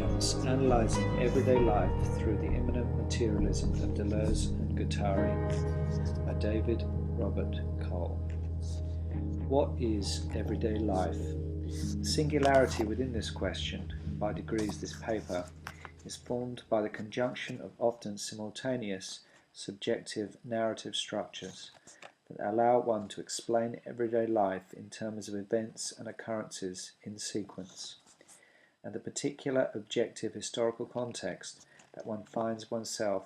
Science, Analysing Everyday Life Through the Immanent Materialism of Deleuze and Guattari by David Robert Cole. What is everyday life? The singularity within this question, by degrees this paper, is formed by the conjunction of often simultaneous subjective narrative structures that allow one to explain everyday life in terms of events and occurrences in sequence, and the particular objective historical context that one finds oneself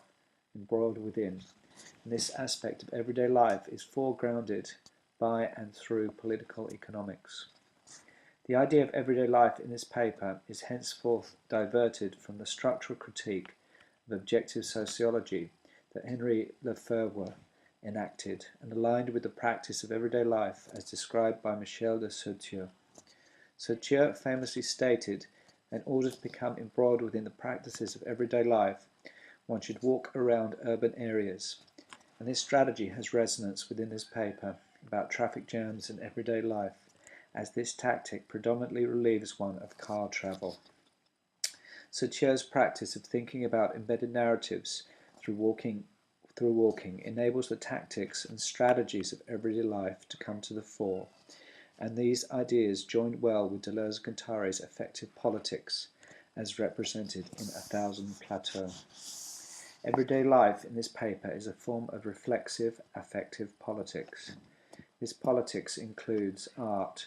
embroiled within. And this aspect of everyday life is foregrounded by and through political economics. The idea of everyday life in this paper is henceforth diverted from the structural critique of objective sociology that Henri Lefebvre enacted and aligned with the practice of everyday life as described by Michel de Saussure. Saussure famously stated, in order to become embroiled within the practices of everyday life, one should walk around urban areas. And this strategy has resonance within this paper about traffic jams and everyday life, as this tactic predominantly relieves one of car travel. Saussure's practice of thinking about embedded narratives through walking enables the tactics and strategies of everyday life to come to the fore, and these ideas joined well with Deleuze Guattari's effective politics as represented in 1000 Plateau. Everyday life in this paper is a form of reflexive, affective politics. This politics includes art,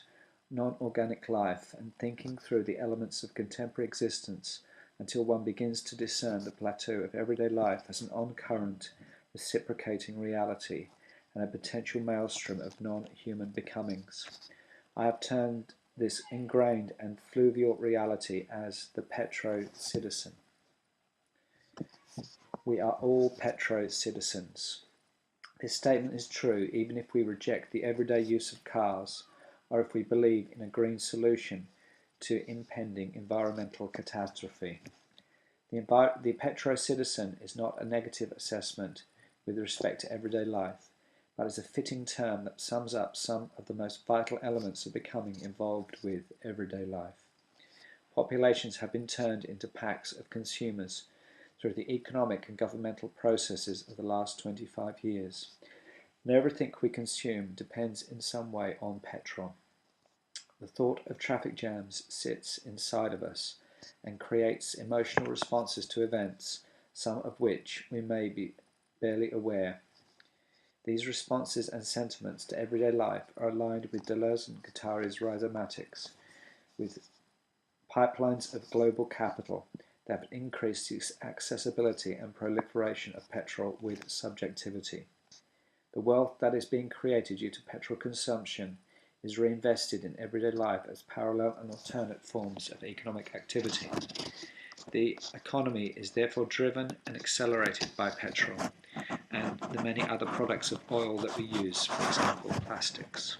non-organic life, and thinking through the elements of contemporary existence until one begins to discern the plateau of everyday life as an on-current, reciprocating reality and a potential maelstrom of non-human becomings. I have termed this ingrained and fluvial reality as the Petro-Citizen. We are all Petro-Citizens. This statement is true even if we reject the everyday use of cars or if we believe in a green solution to impending environmental catastrophe. The Petro-Citizen is not a negative assessment with respect to everyday life, but is a fitting term that sums up some of the most vital elements of becoming involved with everyday life. Populations have been turned into packs of consumers through the economic and governmental processes of the last 25 years, and everything we consume depends in some way on petrol. The thought of traffic jams sits inside of us and creates emotional responses to events, some of which we may be barely aware. These responses and sentiments to everyday life are aligned with Deleuze and Guattari's rhizomatics, with pipelines of global capital that have increased the accessibility and proliferation of petrol with subjectivity. The wealth that is being created due to petrol consumption is reinvested in everyday life as parallel and alternate forms of economic activity. The economy is therefore driven and accelerated by petrol and the many other products of oil that we use, for example, plastics.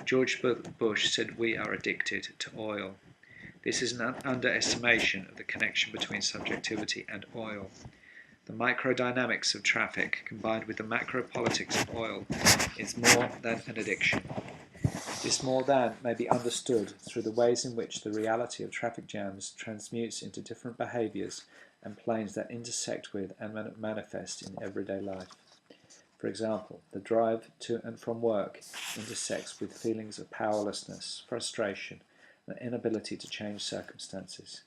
George Bush said we are addicted to oil. This is an underestimation of the connection between subjectivity and oil. The microdynamics of traffic, combined with the macropolitics of oil, is more than an addiction. This more than may be understood through the ways in which the reality of traffic jams transmutes into different behaviours and planes that intersect with and manifest in everyday life. For example, the drive to and from work intersects with feelings of powerlessness, frustration, and inability to change circumstances,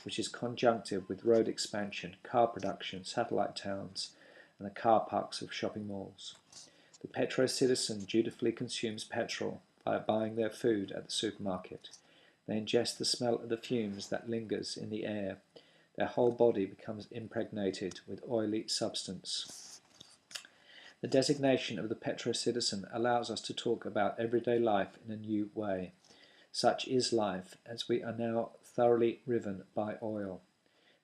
which is conjunctive with road expansion, car production, satellite towns, and the car parks of shopping malls. The Petro-Citizen dutifully consumes petrol by buying their food at the supermarket. They ingest the smell of the fumes that lingers in the air. Their whole body becomes impregnated with oily substance. The designation of the Petro-Citizen allows us to talk about everyday life in a new way. Such is life, as we are now thoroughly riven by oil.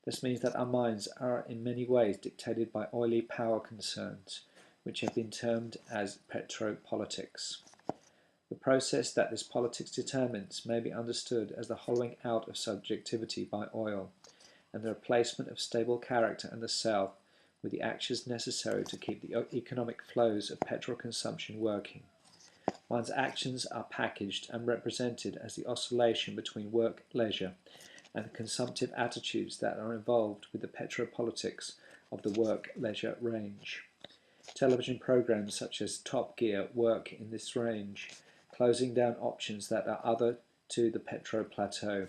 This means that our minds are in many ways dictated by oily power concerns, which have been termed as petropolitics. The process that this politics determines may be understood as the hollowing out of subjectivity by oil, and the replacement of stable character and the self with the actions necessary to keep the economic flows of petrol consumption working. One's actions are packaged and represented as the oscillation between work-leisure and the consumptive attitudes that are involved with the petropolitics of the work-leisure range. Television programs such as Top Gear work in this range, closing down options that are other to the petro-plateau,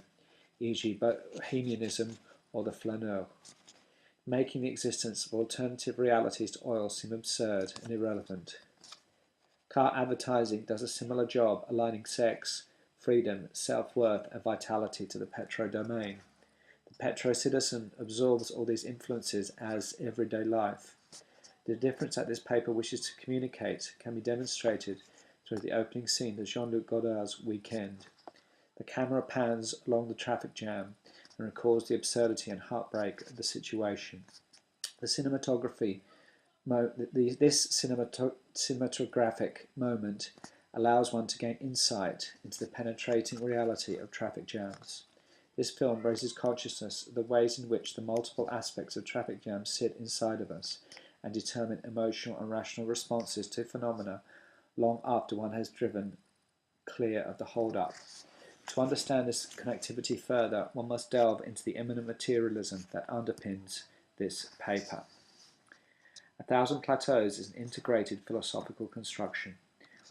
e.g. bohemianism or the flaneur, making the existence of alternative realities to oil seem absurd and irrelevant. Car advertising does a similar job, aligning sex, freedom, self-worth and vitality to the petro-domain. The Petro-Citizen absorbs all these influences as everyday life. The difference that this paper wishes to communicate can be demonstrated through the opening scene of Jean-Luc Godard's Weekend. The camera pans along the traffic jam and records the absurdity and heartbreak of the situation. The cinematography, this cinematographic moment allows one to gain insight into the penetrating reality of traffic jams. This film raises consciousness of the ways in which the multiple aspects of traffic jams sit inside of us and determine emotional and rational responses to phenomena long after one has driven clear of the hold-up. To understand this connectivity further, one must delve into the immanent materialism that underpins this paper. 1,000 Plateaus is an integrated philosophical construction.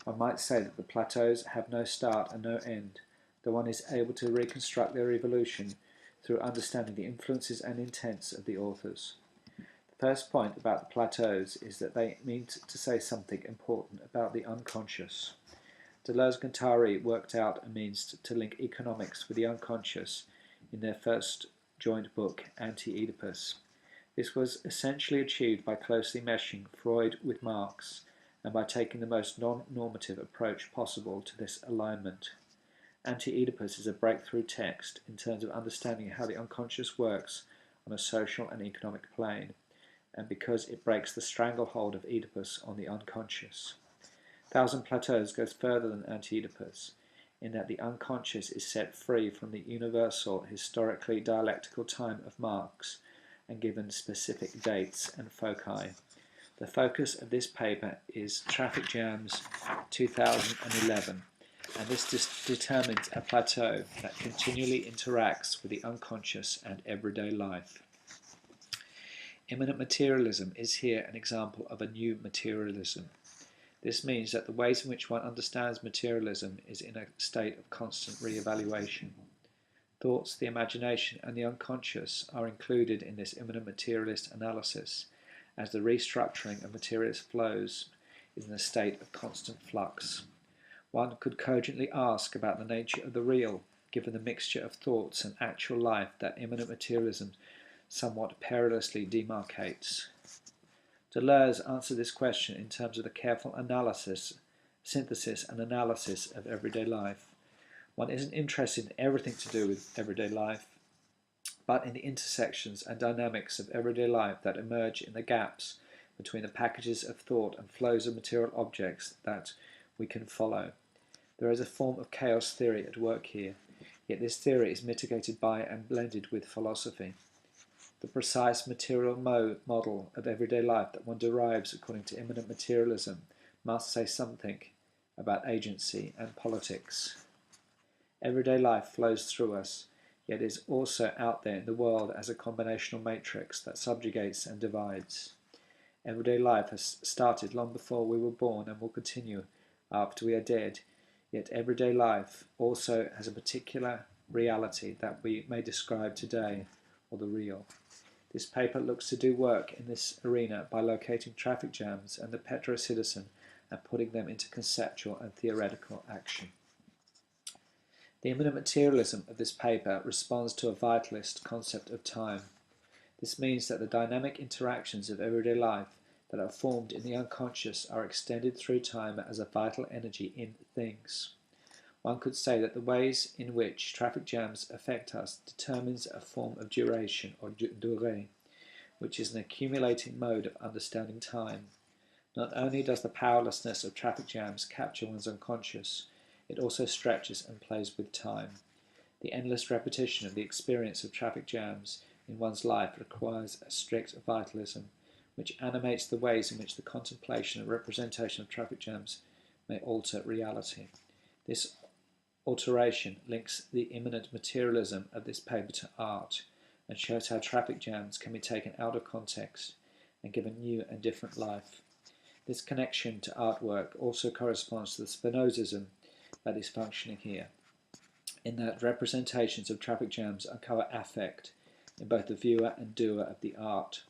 One might say that the plateaus have no start and no end, though one is able to reconstruct their evolution through understanding the influences and intents of the authors. The first point about the plateaus is that they mean to say something important about the unconscious. Deleuze Guattari worked out a means to link economics with the unconscious in their first joint book, Anti-Oedipus. This was essentially achieved by closely meshing Freud with Marx and by taking the most non-normative approach possible to this alignment. Anti-Oedipus is a breakthrough text in terms of understanding how the unconscious works on a social and economic plane, and because it breaks the stranglehold of Oedipus on the unconscious. 1,000 Plateaus goes further than Anti-Oedipus, in that the unconscious is set free from the universal, historically dialectical time of Marx, and given specific dates and foci. The focus of this paper is Traffic Jams 2011, and this determines a plateau that continually interacts with the unconscious and everyday life. Immanent materialism is here an example of a new materialism. This means that the ways in which one understands materialism is in a state of constant re-evaluation. Thoughts, the imagination, and the unconscious are included in this immanent materialist analysis, as the restructuring of materialist flows is in a state of constant flux. One could cogently ask about the nature of the real, given the mixture of thoughts and actual life that immanent materialism somewhat perilously demarcates. Deleuze answered this question in terms of the careful synthesis and analysis of everyday life. One isn't interested in everything to do with everyday life, but in the intersections and dynamics of everyday life that emerge in the gaps between the packages of thought and flows of material objects that we can follow. There is a form of chaos theory at work here, yet this theory is mitigated by and blended with philosophy. The precise material model of everyday life that one derives according to immanent materialism must say something about agency and politics. Everyday life flows through us, yet is also out there in the world as a combinational matrix that subjugates and divides. Everyday life has started long before we were born and will continue after we are dead, yet everyday life also has a particular reality that we may describe today, or the real. This paper looks to do work in this arena by locating traffic jams and the Petro-Citizen and putting them into conceptual and theoretical action. The immanent materialism of this paper responds to a vitalist concept of time. This means that the dynamic interactions of everyday life that are formed in the unconscious are extended through time as a vital energy in things. One could say that the ways in which traffic jams affect us determines a form of duration, or durée, which is an accumulating mode of understanding time. Not only does the powerlessness of traffic jams capture one's unconscious, it also stretches and plays with time. The endless repetition of the experience of traffic jams in one's life requires a strict vitalism, which animates the ways in which the contemplation and representation of traffic jams may alter reality. This Alteration links the immanent materialism of this paper to art and shows how traffic jams can be taken out of context and given new and different life. This connection to artwork also corresponds to the Spinozism that is functioning here, in that representations of traffic jams uncover affect in both the viewer and doer of the art.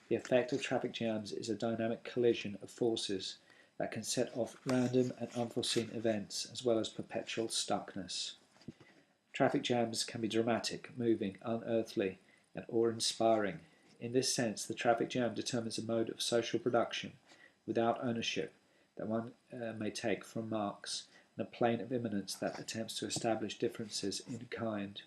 The effect of traffic jams is a dynamic collision of forces that can set off random and unforeseen events as well as perpetual stuckness. Traffic jams can be dramatic, moving, unearthly, and awe-inspiring. In this sense, the traffic jam determines a mode of social production without ownership that one may take from Marx, and a plane of immanence that attempts to establish differences in kind.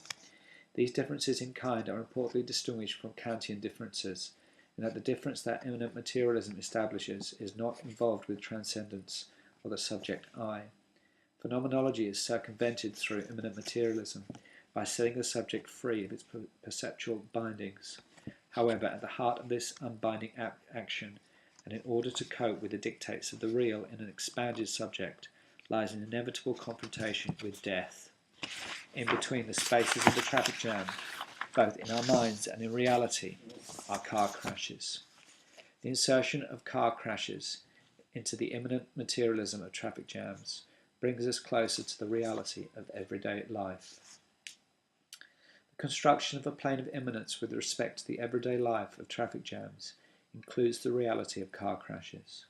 These differences in kind are importantly distinguished from Kantian differences, in that the difference that immanent materialism establishes is not involved with transcendence or the subject I. Phenomenology is circumvented through immanent materialism by setting the subject free of its perceptual bindings. However, at the heart of this unbinding action, and in order to cope with the dictates of the real in an expanded subject, lies an inevitable confrontation with death. In between the spaces of the traffic jam, both in our minds and in reality, are car crashes. The insertion of car crashes into the immanent materialism of traffic jams brings us closer to the reality of everyday life. The construction of a plane of immanence with respect to the everyday life of traffic jams includes the reality of car crashes.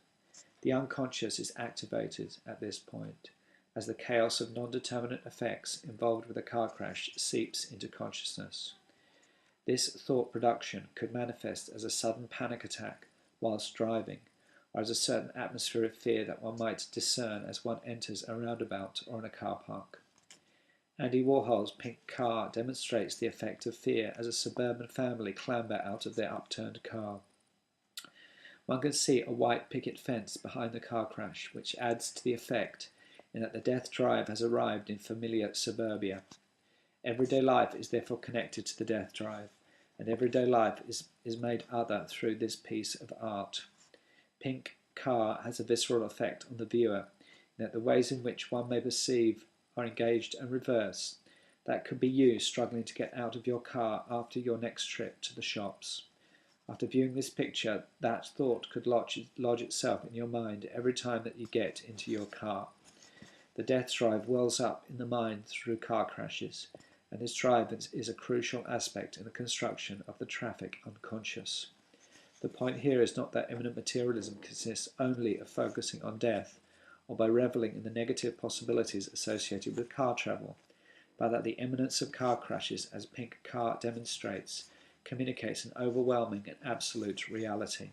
The unconscious is activated at this point, as the chaos of non-determinate effects involved with a car crash seeps into consciousness. This thought production could manifest as a sudden panic attack whilst driving, or as a certain atmosphere of fear that one might discern as one enters a roundabout or in a car park. Andy Warhol's Pink Car demonstrates the effect of fear as a suburban family clamber out of their upturned car. One can see a white picket fence behind the car crash, which adds to the effect in that the death drive has arrived in familiar suburbia. Everyday life is therefore connected to the death drive, and everyday life is made other through this piece of art. Pink Car has a visceral effect on the viewer, in that the ways in which one may perceive are engaged and reversed. That could be you struggling to get out of your car after your next trip to the shops. After viewing this picture, that thought could lodge itself in your mind every time that you get into your car. The death drive wells up in the mind through car crashes, and this drive is a crucial aspect in the construction of the traffic unconscious. The point here is not that immanent materialism consists only of focusing on death, or by revelling in the negative possibilities associated with car travel, but that the immanence of car crashes, as Pink Car demonstrates, communicates an overwhelming and absolute reality.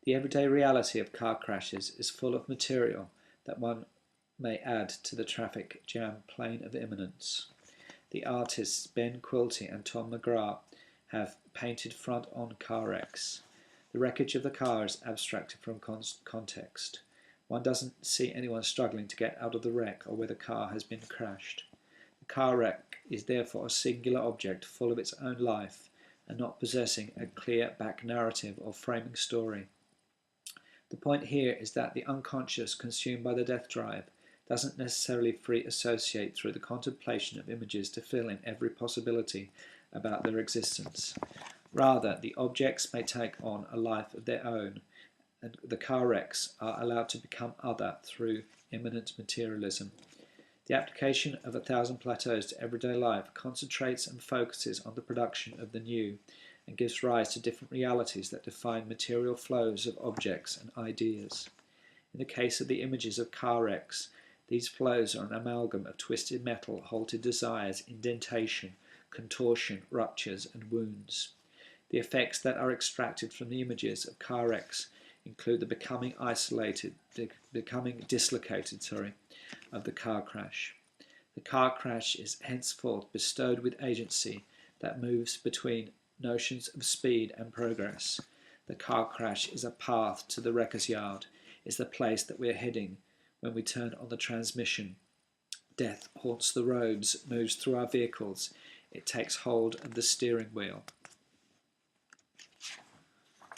The everyday reality of car crashes is full of material that one may add to the traffic jam plane of immanence. The artists Ben Quilty and Tom McGrath have painted front-on car wrecks. The wreckage of the car is abstracted from context. One doesn't see anyone struggling to get out of the wreck or where the car has been crashed. The car wreck is therefore a singular object full of its own life and not possessing a clear back narrative or framing story. The point here is that the unconscious consumed by the death drive doesn't necessarily free associate through the contemplation of images to fill in every possibility about their existence. Rather, the objects may take on a life of their own, and the car wrecks are allowed to become other through immanent materialism. The application of 1,000 plateaus to everyday life concentrates and focuses on the production of the new, and gives rise to different realities that define material flows of objects and ideas. In the case of the images of car wrecks, these flows are an amalgam of twisted metal, halted desires, indentation, contortion, ruptures, and wounds. The effects that are extracted from the images of car wrecks include the becoming dislocated of the car crash. The car crash is henceforth bestowed with agency that moves between notions of speed and progress. The car crash is a path to the wrecker's yard, is the place that we are heading when we turn on the transmission. Death haunts the roads, moves through our vehicles, it takes hold of the steering wheel.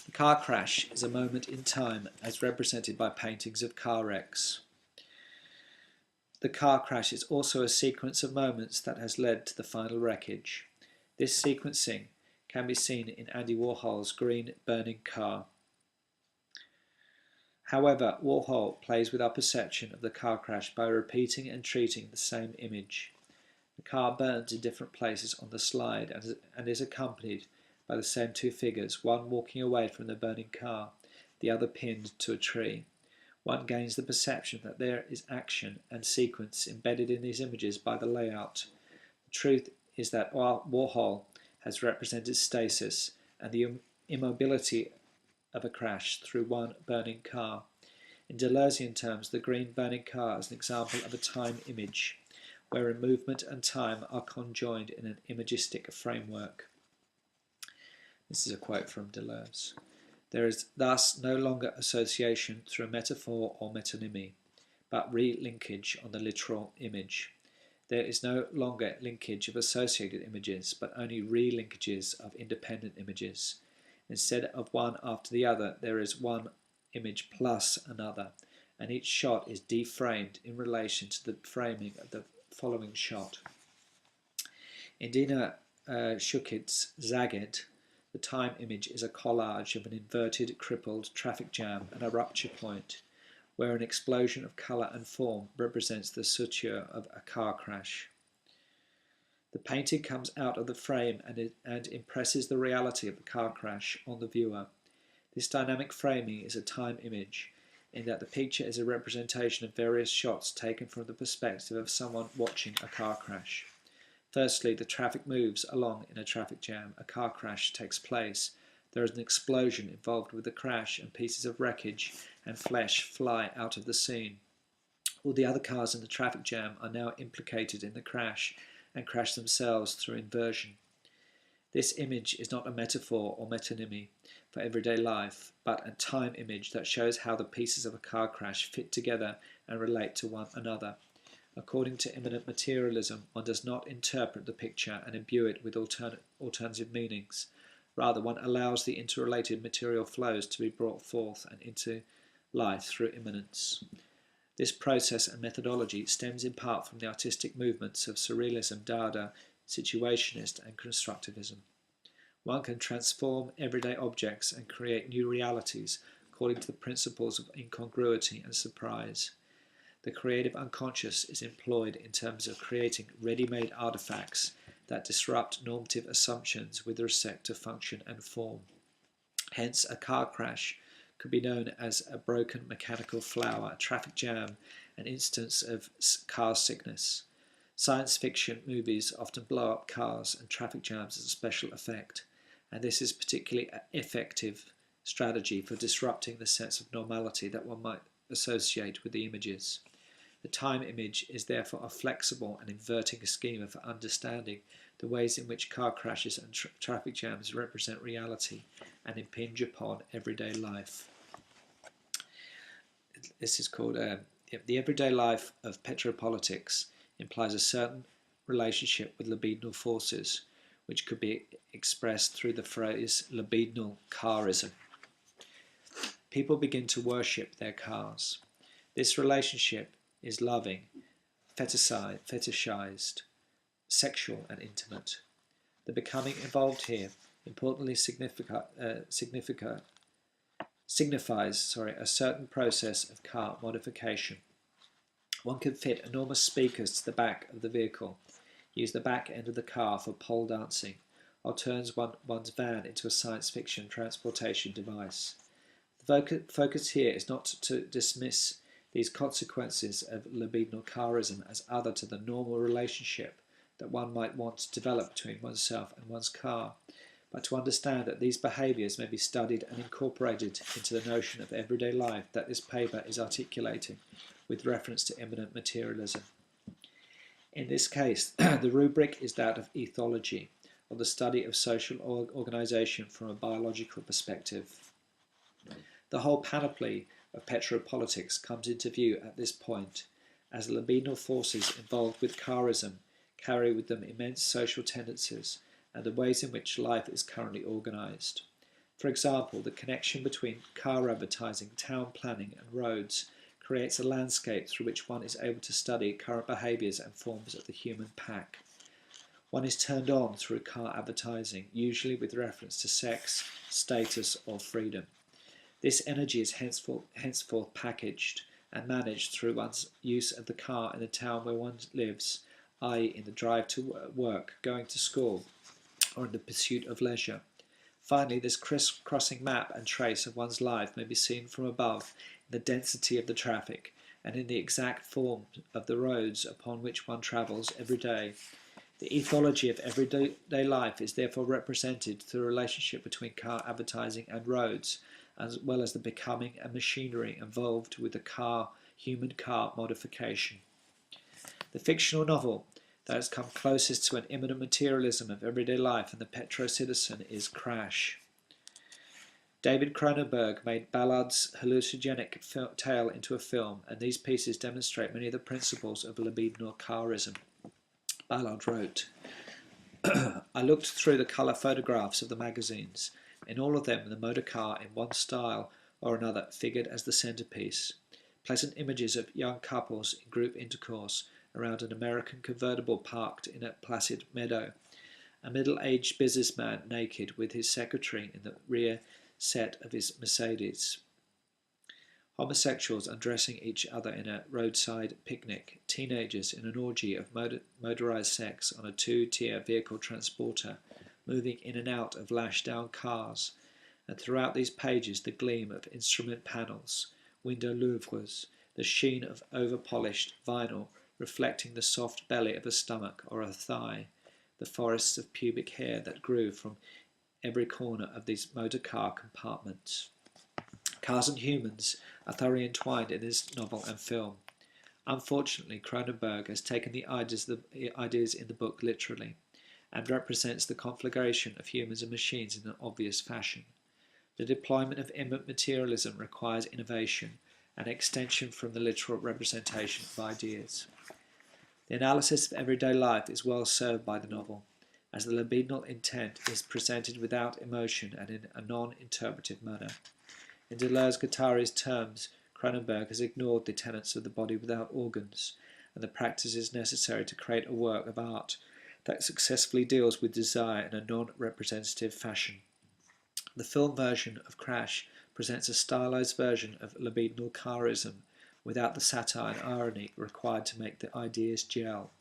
The car crash is a moment in time as represented by paintings of car wrecks. The car crash is also a sequence of moments that has led to the final wreckage. This sequencing can be seen in Andy Warhol's green burning car. However, Warhol plays with our perception of the car crash by repeating and treating the same image. The car burns in different places on the slide and is accompanied by the same two figures, one walking away from the burning car, the other pinned to a tree. One gains the perception that there is action and sequence embedded in these images by the layout. The truth is that Warhol has represented stasis and the immobility of a crash through one burning car. In Deleuzean terms, the green burning car is an example of a time image, wherein movement and time are conjoined in an imagistic framework. This is a quote from Deleuze. There is thus no longer association through metaphor or metonymy, but re-linkage on the literal image. There is no longer linkage of associated images, but only re-linkages of independent images. Instead of one after the other, there is one image plus another, and each shot is deframed in relation to the framing of the following shot. In Dina Shukit's Zagged, the time image is a collage of an inverted, crippled traffic jam and a rupture point, where an explosion of colour and form represents the suture of a car crash. The painting comes out of the frame and impresses the reality of the car crash on the viewer. This dynamic framing is a time image, in that the picture is a representation of various shots taken from the perspective of someone watching a car crash. Firstly, the traffic moves along in a traffic jam. A car crash takes place. There is an explosion involved with the crash, and pieces of wreckage and flesh fly out of the scene. All the other cars in the traffic jam are now implicated in the crash and crash themselves through inversion. This image is not a metaphor or metonymy for everyday life, but a time image that shows how the pieces of a car crash fit together and relate to one another. According to immanent materialism, one does not interpret the picture and imbue it with alternative meanings. Rather, one allows the interrelated material flows to be brought forth and into life through immanence. This process and methodology stems in part from the artistic movements of surrealism, Dada, situationist and constructivism. One can transform everyday objects and create new realities according to the principles of incongruity and surprise. The creative unconscious is employed in terms of creating ready-made artifacts that disrupt normative assumptions with respect to function and form. Hence, a car crash could be known as a broken mechanical flower, a traffic jam, an instance of car sickness. Science fiction movies often blow up cars and traffic jams as a special effect, and this is particularly an effective strategy for disrupting the sense of normality that one might associate with the images. The time image is therefore a flexible and inverting schema for understanding the ways in which car crashes and traffic jams represent reality and impinge upon everyday life. This is called the everyday life of Petropolitics implies a certain relationship with libidinal forces, which could be expressed through the phrase libidinal car-ism. People begin to worship their cars. This relationship is loving, fetishized, sexual and intimate. The becoming involved here importantly signifies a certain process of car modification. One can fit enormous speakers to the back of the vehicle, use the back end of the car for pole dancing, or turns one's van into a science fiction transportation device. The focus here is not to dismiss these consequences of libidinal car-ism as other to the normal relationship that one might want to develop between oneself and one's car, but to understand that these behaviours may be studied and incorporated into the notion of everyday life that this paper is articulating with reference to immanent materialism. In this case, the rubric is that of ethology, or the study of social organisation from a biological perspective. The whole panoply of Petropolitics comes into view at this point, as the libidinal forces involved with car-ism carry with them immense social tendencies and the ways in which life is currently organised. For example, the connection between car advertising, town planning and roads creates a landscape through which one is able to study current behaviours and forms of the human pack. One is turned on through car advertising, usually with reference to sex, status, or freedom. This energy is henceforth packaged and managed through one's use of the car in the town where one lives, i.e. in the drive to work, going to school, or in the pursuit of leisure. Finally, this criss-crossing map and trace of one's life may be seen from above in the density of the traffic and in the exact form of the roads upon which one travels every day. The ethology of everyday life is therefore represented through a relationship between car advertising and roads, as well as the becoming and machinery involved with the human car modification. The fictional novel that has come closest to an immanent materialism of everyday life and the Petro-Citizen is Crash. David Cronenberg made Ballard's hallucinogenic tale into a film, and these pieces demonstrate many of the principles of libidinal car-ism. Ballard wrote, I looked through the colour photographs of the magazines. In all of them, the motor car, in one style or another, figured as the centrepiece. Pleasant images of young couples in group intercourse around an American convertible parked in a placid meadow. A middle-aged businessman naked with his secretary in the rear set of his Mercedes. Homosexuals undressing each other in a roadside picnic. Teenagers in an orgy of motorized sex on a two-tier vehicle transporter, moving in and out of lashed-down cars. And throughout these pages the gleam of instrument panels, window louvres, the sheen of over-polished vinyl reflecting the soft belly of a stomach or a thigh, the forests of pubic hair that grew from every corner of these motor car compartments. Cars and humans are thoroughly entwined in this novel and film. Unfortunately, Cronenberg has taken the ideas in the book literally, and represents the conflagration of humans and machines in an obvious fashion. The deployment of immanent materialism requires innovation and extension from the literal representation of ideas. The analysis of everyday life is well served by the novel, as the libidinal intent is presented without emotion and in a non-interpretive manner. In Deleuze Guattari's terms, Cronenberg has ignored the tenets of the body without organs, and the practices necessary to create a work of art that successfully deals with desire in a non-representative fashion. The film version of Crash presents a stylized version of libidinal car-ism without the satire and irony required to make the ideas gel.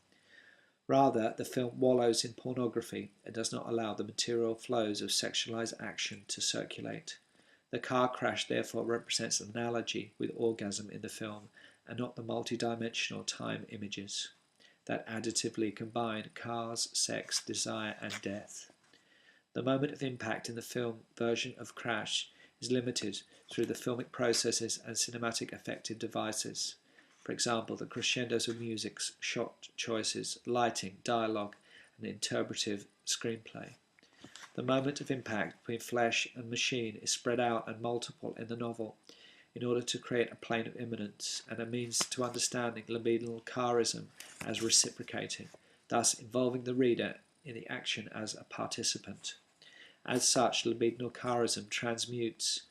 Rather, the film wallows in pornography and does not allow the material flows of sexualized action to circulate. The car crash therefore represents an analogy with orgasm in the film and not the multidimensional time images that additively combine cars, sex, desire and death. The moment of impact in the film version of Crash is limited through the filmic processes and cinematic effective devices. For example, the crescendos of music, shot choices, lighting, dialogue, and interpretive screenplay. The moment of impact between flesh and machine is spread out and multiple in the novel in order to create a plane of immanence and a means to understanding libidinal car-ism as reciprocating, thus involving the reader in the action as a participant. As such, libidinal car-ism transmutes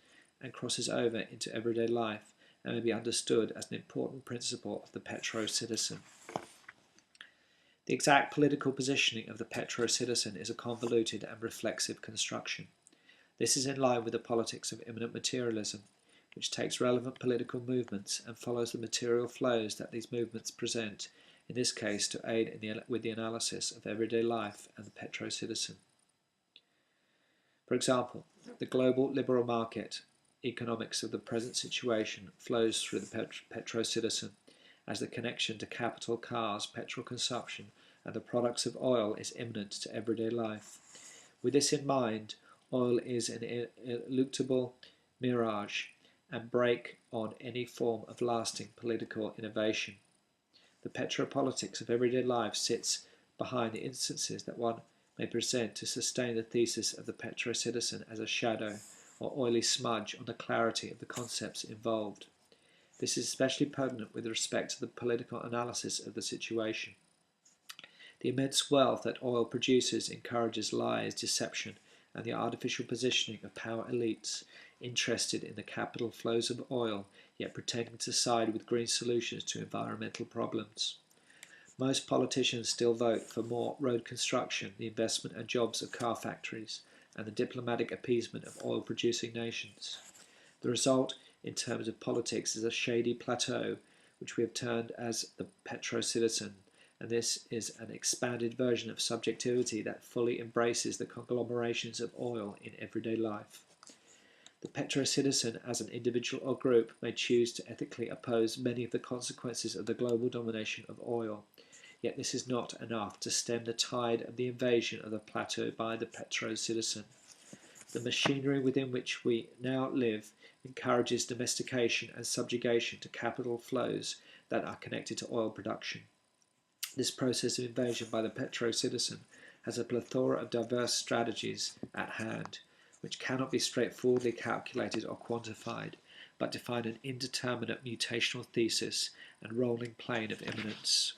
and crosses over into everyday life and may be understood as an important principle of the Petro-Citizen. The exact political positioning of the Petro-Citizen is a convoluted and reflexive construction. This is in line with the politics of immanent materialism, which takes relevant political movements and follows the material flows that these movements present, in this case to aid with the analysis of everyday life and the Petro-Citizen. For example, the global liberal market economics of the present situation flows through the Petro-Citizen, as the connection to capital, cars, petrol consumption, and the products of oil is immanent to everyday life. With this in mind, oil is an ineluctable mirage and brake on any form of lasting political innovation. The Petropolitics of everyday life sits behind the instances that one may present to sustain the thesis of the Petro-Citizen as a shadow or oily smudge on the clarity of the concepts involved. This is especially pertinent with respect to the political analysis of the situation. The immense wealth that oil produces encourages lies, deception, and the artificial positioning of power elites interested in the capital flows of oil, yet pretending to side with green solutions to environmental problems. Most politicians still vote for more road construction, the investment and jobs of car factories, and the diplomatic appeasement of oil-producing nations. The result, in terms of politics, is a shady plateau, which we have termed as the Petro-Citizen, and this is an expanded version of subjectivity that fully embraces the conglomerations of oil in everyday life. The Petro-Citizen, as an individual or group, may choose to ethically oppose many of the consequences of the global domination of oil, yet this is not enough to stem the tide of the invasion of the plateau by the Petro-Citizen. The machinery within which we now live encourages domestication and subjugation to capital flows that are connected to oil production. This process of invasion by the Petro-Citizen has a plethora of diverse strategies at hand, which cannot be straightforwardly calculated or quantified, but define an indeterminate mutational thesis and rolling plane of immanence.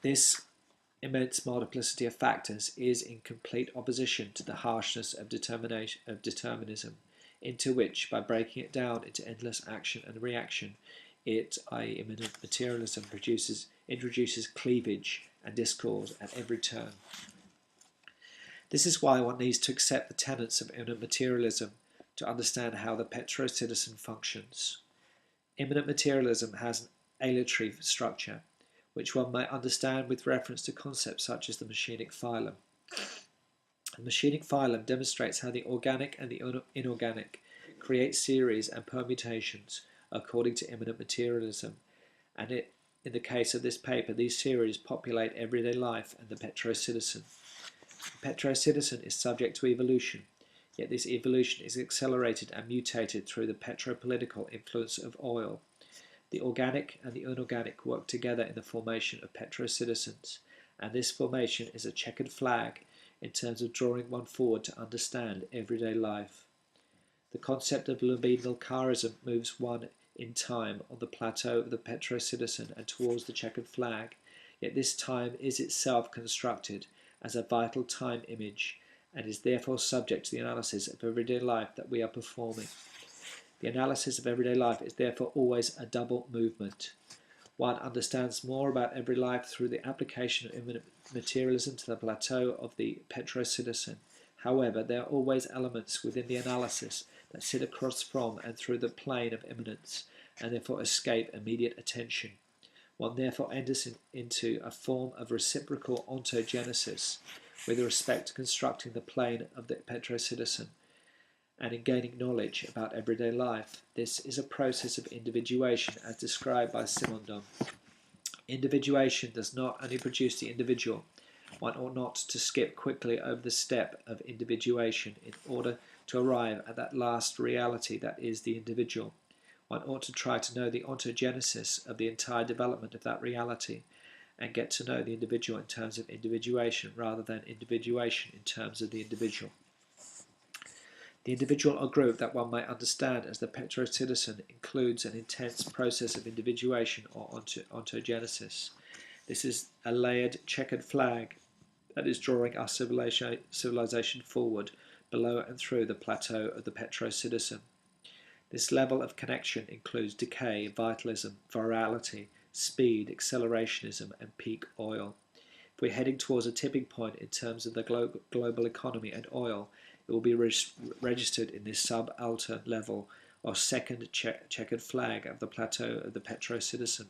This immense multiplicity of factors is in complete opposition to the harshness of determinism, into which, by breaking it down into endless action and reaction, it, i.e. immanent materialism, introduces cleavage and discord at every turn. This is why one needs to accept the tenets of immanent materialism to understand how the Petro-Citizen functions. Immanent materialism has an aleatory structure, which one may understand with reference to concepts such as the machinic phylum. The machinic phylum demonstrates how the organic and the inorganic create series and permutations according to immanent materialism, and in the case of this paper, these series populate everyday life and the Petro-Citizen. The Petro-Citizen is subject to evolution, yet this evolution is accelerated and mutated through the petropolitical influence of oil. The organic and the inorganic work together in the formation of Petro-Citizens, and this formation is a checkered flag in terms of drawing one forward to understand everyday life. The concept of libidinal car-ism moves one in time on the plateau of the Petro-Citizen and towards the checkered flag, yet this time is itself constructed as a vital time image and is therefore subject to the analysis of everyday life that we are performing. The analysis of everyday life is therefore always a double movement. One understands more about everyday life through the application of immanent materialism to the plateau of the Petro-Citizen. However, there are always elements within the analysis that sit across from and through the plane of immanence, and therefore escape immediate attention. One therefore enters into a form of reciprocal ontogenesis with respect to constructing the plane of the Petro-Citizen, and in gaining knowledge about everyday life. This is a process of individuation as described by Simondon. Individuation does not only produce the individual. One ought not to skip quickly over the step of individuation in order to arrive at that last reality that is the individual. One ought to try to know the ontogenesis of the entire development of that reality and get to know the individual in terms of individuation rather than individuation in terms of the individual. The individual or group that one may understand as the Petro-Citizen includes an intense process of individuation or ontogenesis. This is a layered, checkered flag that is drawing our civilization forward, below and through the plateau of the Petro-Citizen. This level of connection includes decay, vitalism, virality, speed, accelerationism, and peak oil. If we're heading towards a tipping point in terms of the global economy and oil, it will be registered in this subaltern level or second checkered flag of the plateau of the Petro-Citizen.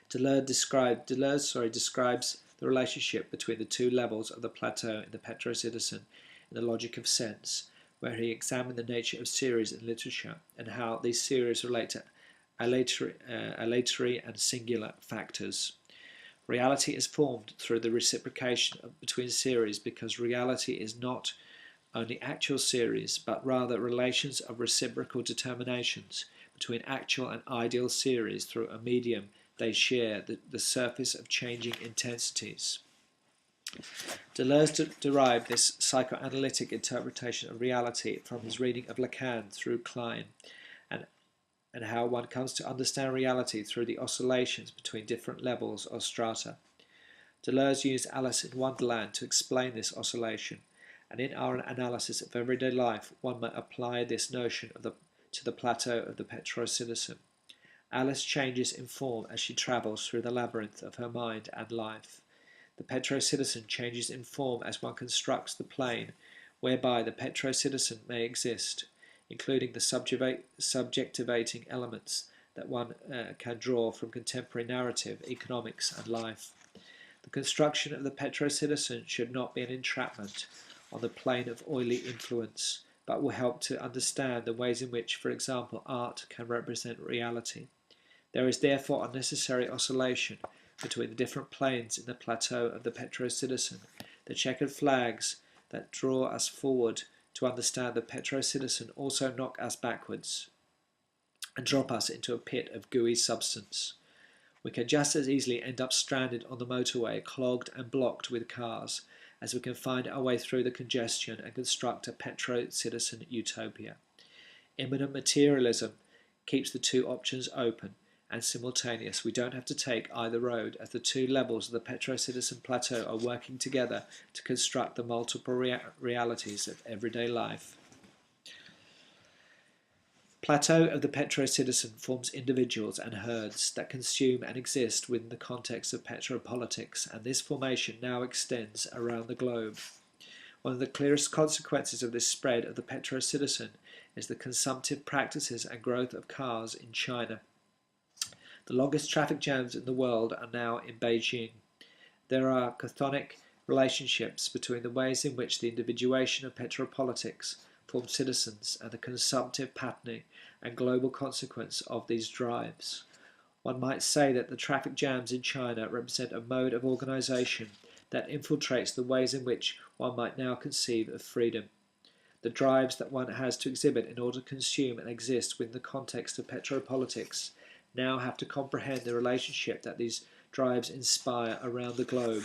Deleuze describes the relationship between the two levels of the plateau in the Petro-Citizen in the logic of sense, where he examined the nature of series in literature and how these series relate to aleatory and singular factors. Reality is formed through the reciprocation between series because reality is not only actual series, but rather relations of reciprocal determinations between actual and ideal series through a medium they share, the surface of changing intensities. Deleuze derived this psychoanalytic interpretation of reality from his reading of Lacan through Klein, and how one comes to understand reality through the oscillations between different levels or strata. Deleuze used Alice in Wonderland to explain this oscillation, and in our analysis of everyday life, one might apply this notion to the plateau of the Petro-Citizen. Alice changes in form as she travels through the labyrinth of her mind and life. The Petro-Citizen changes in form as one constructs the plane whereby the Petro-Citizen may exist, including the subjectivating elements that one can draw from contemporary narrative, economics and life. The construction of the Petro-Citizen should not be an entrapment on the plane of oily influence, but will help to understand the ways in which, for example, art can represent reality. There is therefore a necessary oscillation between the different planes in the plateau of the Petro-Citizen, the checkered flags that draw us forward to understand the Petro-Citizen also knock us backwards and drop us into a pit of gooey substance. We can just as easily end up stranded on the motorway, clogged and blocked with cars, as we can find our way through the congestion and construct a Petro-Citizen utopia. Immanent Materialism keeps the two options open and simultaneous. We don't have to take either road, as the two levels of the Petro-Citizen plateau are working together to construct the multiple realities of everyday life. Plateau of the Petro-Citizen forms individuals and herds that consume and exist within the context of Petropolitics, and this formation now extends around the globe. One of the clearest consequences of this spread of the Petro-Citizen is the consumptive practices and growth of cars in China. The longest traffic jams in the world are now in Beijing. There are chthonic relationships between the ways in which the individuation of Petropolitics formed citizens and the consumptive patterning and global consequence of these drives. One might say that the traffic jams in China represent a mode of organisation that infiltrates the ways in which one might now conceive of freedom. The drives that one has to exhibit in order to consume and exist within the context of Petropolitics now have to comprehend the relationship that these drives inspire around the globe.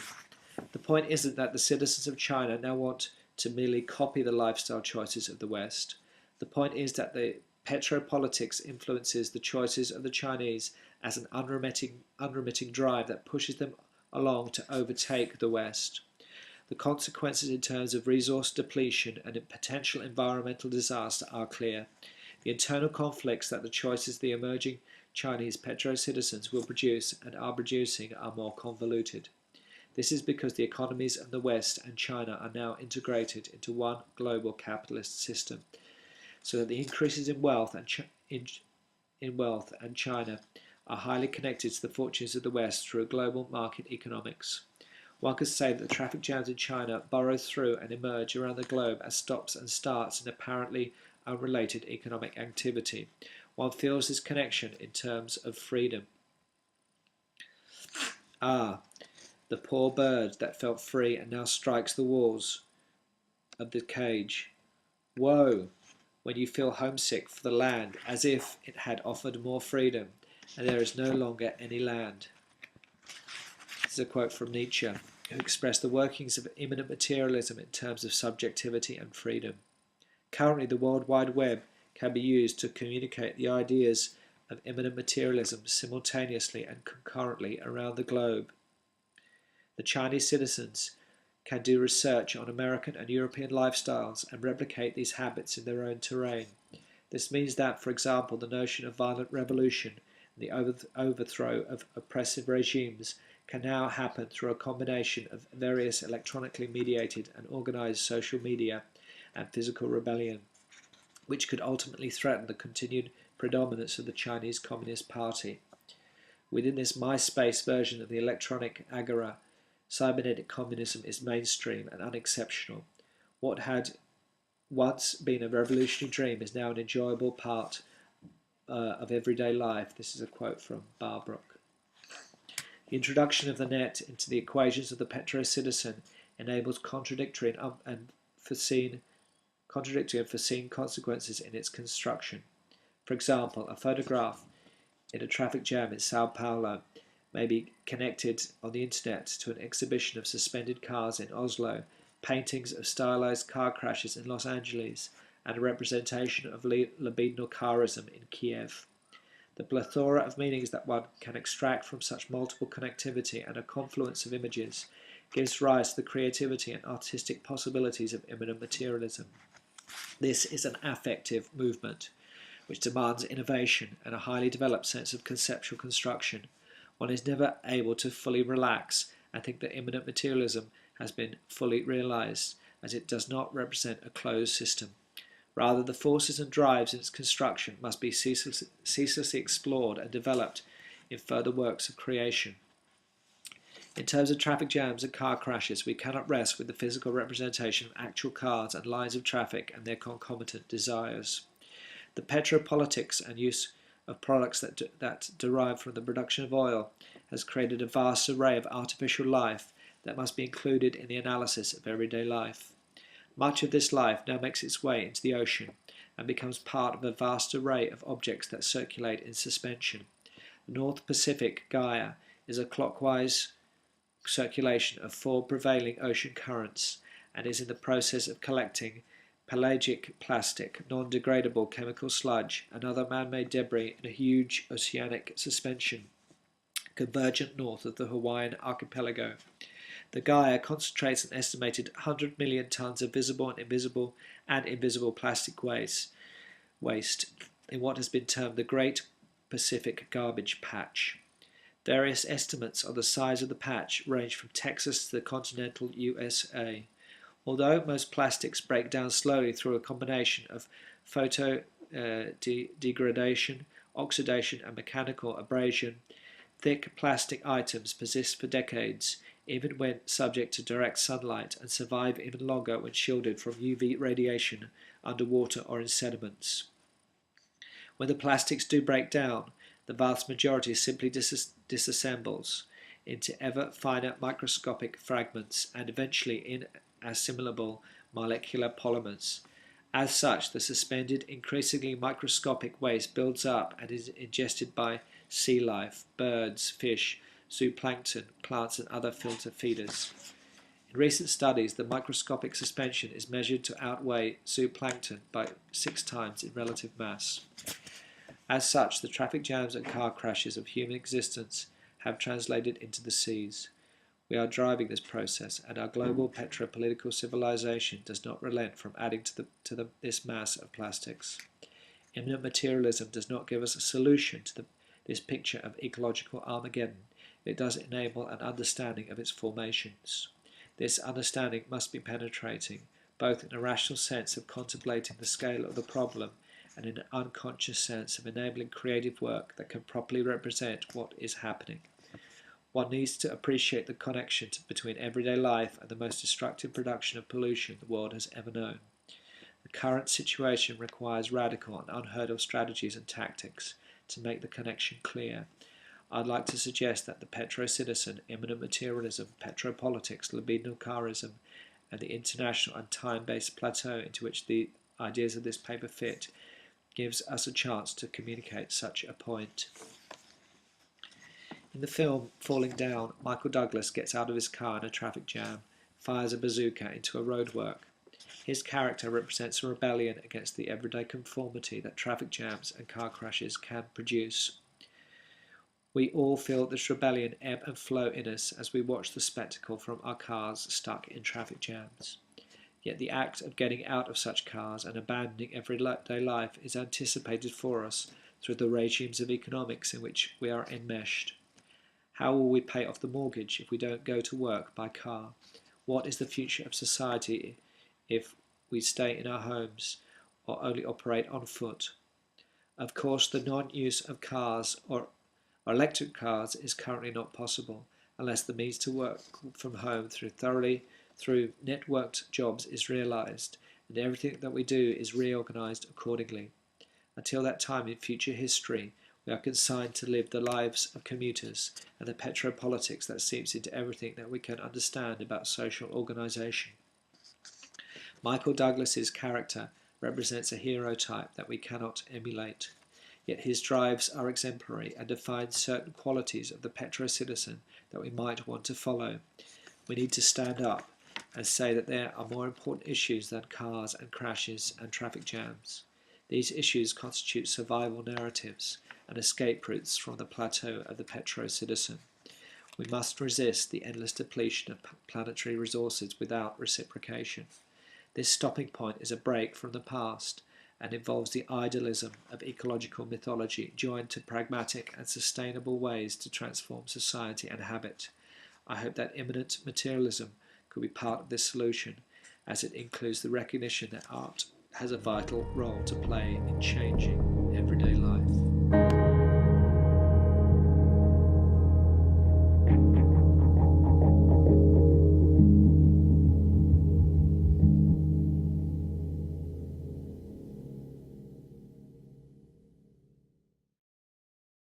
The point isn't that the citizens of China now want to merely copy the lifestyle choices of the West. The point is that the Petropolitics influences the choices of the Chinese as an unremitting drive that pushes them along to overtake the West. The consequences in terms of resource depletion and potential environmental disaster are clear. The internal conflicts that the choices of the emerging Chinese petro-citizens will produce and are producing are more convoluted. This is because the economies of the West and China are now integrated into one global capitalist system, so that the increases in wealth and China are highly connected to the fortunes of the West through a global market economics. One could say that the traffic jams in China burrow through and emerge around the globe as stops and starts in apparently unrelated economic activity. One feels this connection in terms of freedom. Ah, the poor bird that felt free and now strikes the walls of the cage. Woe, when you feel homesick for the land as if it had offered more freedom and there is no longer any land. This is a quote from Nietzsche, who expressed the workings of immanent materialism in terms of subjectivity and freedom. Currently, the World Wide Web can be used to communicate the ideas of immanent materialism simultaneously and concurrently around the globe. The Chinese citizens can do research on American and European lifestyles and replicate these habits in their own terrain. This means that, for example, the notion of violent revolution and the overthrow of oppressive regimes can now happen through a combination of various electronically mediated and organized social media and physical rebellion, which could ultimately threaten the continued predominance of the Chinese Communist Party. Within this MySpace version of the electronic agora, cybernetic communism is mainstream and unexceptional. What had once been a revolutionary dream is now an enjoyable part of everyday life. This is a quote from Barbrook. The introduction of the net into the equations of the Petro-Citizen enables contradictory and foreseen consequences in its construction. For example, a photograph in a traffic jam in Sao Paulo may be connected on the internet to an exhibition of suspended cars in Oslo, paintings of stylized car crashes in Los Angeles, and a representation of libidinal car-ism in Kiev. The plethora of meanings that one can extract from such multiple connectivity and a confluence of images gives rise to the creativity and artistic possibilities of immanent materialism. This is an affective movement which demands innovation and a highly developed sense of conceptual construction. One is never able to fully relax and think that immanent materialism has been fully realized, as it does not represent a closed system. Rather, the forces and drives in its construction must be ceaselessly explored and developed in further works of creation. In terms of traffic jams and car crashes, we cannot rest with the physical representation of actual cars and lines of traffic and their concomitant desires. The petropolitics and use of products that derive from the production of oil has created a vast array of artificial life that must be included in the analysis of everyday life. Much of this life now makes its way into the ocean and becomes part of a vast array of objects that circulate in suspension. The North Pacific Gaia is a clockwise circulation of 4 prevailing ocean currents and is in the process of collecting pelagic plastic, non-degradable chemical sludge and other man-made debris in a huge oceanic suspension convergent north of the Hawaiian archipelago. The Gaia concentrates an estimated 100 million tons of visible and invisible plastic waste in what has been termed the Great Pacific Garbage Patch. Various estimates on the size of the patch range from Texas to the continental USA. Although most plastics break down slowly through a combination of degradation, oxidation, and mechanical abrasion, thick plastic items persist for decades, even when subject to direct sunlight, and survive even longer when shielded from UV radiation underwater or in sediments. When the plastics do break down, the vast majority simply disassembles into ever finer microscopic fragments and eventually inassimilable molecular polymers. As such, the suspended, increasingly microscopic waste builds up and is ingested by sea life, birds, fish, zooplankton, plants and other filter feeders. In recent studies, the microscopic suspension is measured to outweigh zooplankton by 6 times in relative mass. As such, the traffic jams and car crashes of human existence have translated into the seas. We are driving this process, and our global petropolitical civilization does not relent from adding to this mass of plastics. Immanent materialism does not give us a solution to this picture of ecological Armageddon. It does enable an understanding of its formations. This understanding must be penetrating, both in a rational sense of contemplating the scale of the problem and in an unconscious sense of enabling creative work that can properly represent what is happening. One needs to appreciate the connection between everyday life and the most destructive production of pollution the world has ever known. The current situation requires radical and unheard of strategies and tactics to make the connection clear. I'd like to suggest that the Petro-Citizen, Immanent Materialism, Petropolitics, Libidinal car-ism, and the international and time-based plateau into which the ideas of this paper fit gives us a chance to communicate such a point. In the film Falling Down, Michael Douglas gets out of his car in a traffic jam, fires a bazooka into a roadwork. His character represents a rebellion against the everyday conformity that traffic jams and car crashes can produce. We all feel this rebellion ebb and flow in us as we watch the spectacle from our cars stuck in traffic jams. Yet the act of getting out of such cars and abandoning everyday life is anticipated for us through the regimes of economics in which we are enmeshed. How will we pay off the mortgage if we don't go to work by car? What is the future of society if we stay in our homes or only operate on foot? Of course, the non-use of cars or electric cars is currently not possible unless the means to work from home through networked jobs is realized and everything that we do is reorganized accordingly. Until that time in future history, we are consigned to live the lives of commuters and the petropolitics that seeps into everything that we can understand about social organization. Michael Douglas's character represents a hero type that we cannot emulate. Yet his drives are exemplary and define certain qualities of the Petro-Citizen that we might want to follow. We need to stand up and say that there are more important issues than cars and crashes and traffic jams. These issues constitute survival narratives, and escape routes from the plateau of the Petro-Citizen. We must resist the endless depletion of planetary resources without reciprocation. This stopping point is a break from the past and involves the idealism of ecological mythology joined to pragmatic and sustainable ways to transform society and habit. I hope that immanent materialism could be part of this solution, as it includes the recognition that art has a vital role to play in changing everyday life.